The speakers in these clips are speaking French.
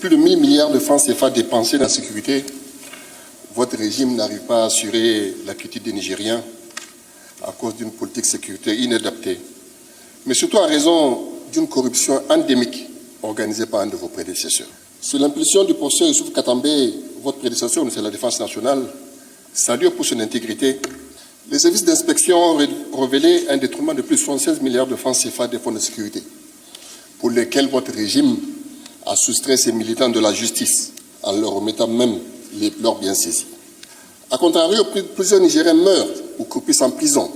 plus de 1000 milliards de francs CFA dépensés dans la sécurité, votre régime n'arrive pas à assurer la quiétude des Nigériens à cause d'une politique sécuritaire inadaptée, mais surtout en raison d'une corruption endémique organisée par un de vos prédécesseurs. Sous l'impulsion du professeur Youssouf Katambe, votre prédécesseur au ministère de la Défense nationale, salué pour son intégrité, les services d'inspection ont révélé un détournement de plus de 76 milliards de francs CFA des fonds de sécurité, pour lesquels votre régime a soustrait ses militants de la justice en leur remettant même leurs biens saisis. A contrario, plusieurs Nigériens meurent ou croupissent en prison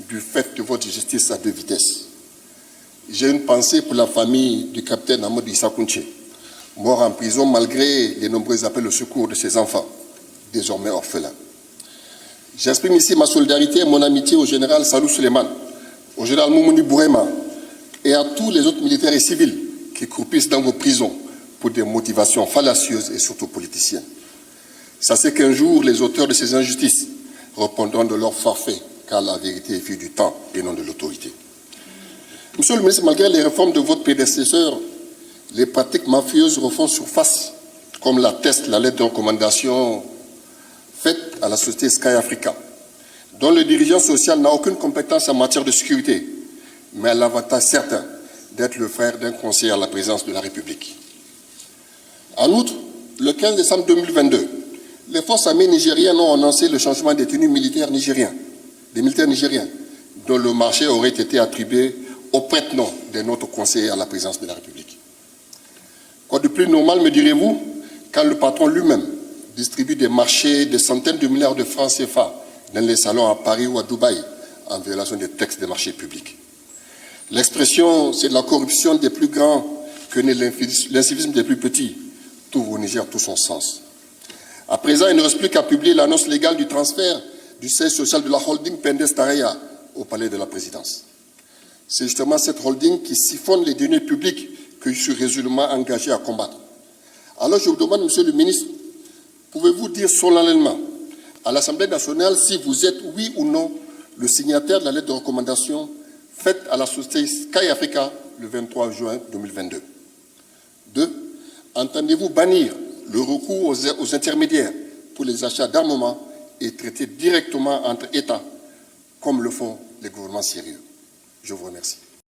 du fait de votre justice à deux vitesses. J'ai une pensée pour la famille du capitaine Amadou Issa Kounché, mort en prison malgré les nombreux appels au secours de ses enfants, désormais orphelins. J'exprime ici ma solidarité et mon amitié au général Salou Suleiman, au général Moumouni Bourema et à tous les autres militaires et civils qui croupissent dans vos prisons pour des motivations fallacieuses et surtout politiciennes. Sachez qu'un jour, les auteurs de ces injustices répondront de leur forfait, car la vérité est fille du temps et non de l'autorité. Monsieur le ministre, malgré les réformes de votre prédécesseur, les pratiques mafieuses refont surface, comme l'atteste la lettre de recommandation faite à la société Sky Africa, dont le dirigeant social n'a aucune compétence en matière de sécurité, mais a l'avantage certain d'être le frère d'un conseiller à la présidence de la République. En outre, le 15 décembre 2022, les forces armées nigériennes ont annoncé le changement des tenues militaires nigériens, dont le marché aurait été attribué au prête-nom de notre conseiller à la présidence de la République. Quoi de plus normal, me direz-vous, quand le patron lui-même distribue des marchés de centaines de milliards de francs CFA dans les salons à Paris ou à Dubaï, en violation des textes des marchés publics. L'expression « c'est de la corruption des plus grands que n'est l'incivisme des plus petits » trouve au Niger tout son sens. À présent, il ne reste plus qu'à publier l'annonce légale du transfert du siège social de la holding Pendes Tareya au palais de la présidence. C'est justement cette holding qui siphonne les deniers publics que je suis résolument engagé à combattre. Alors je vous demande, monsieur le ministre, pouvez-vous dire solennellement à l'Assemblée nationale si vous êtes, oui ou non, le signataire de la lettre de recommandation faite à la société Sky Africa le 23 juin 2022. 2. Entendez-vous bannir le recours aux intermédiaires pour les achats d'armement et traiter directement entre États, comme le font les gouvernements sérieux? Je vous remercie.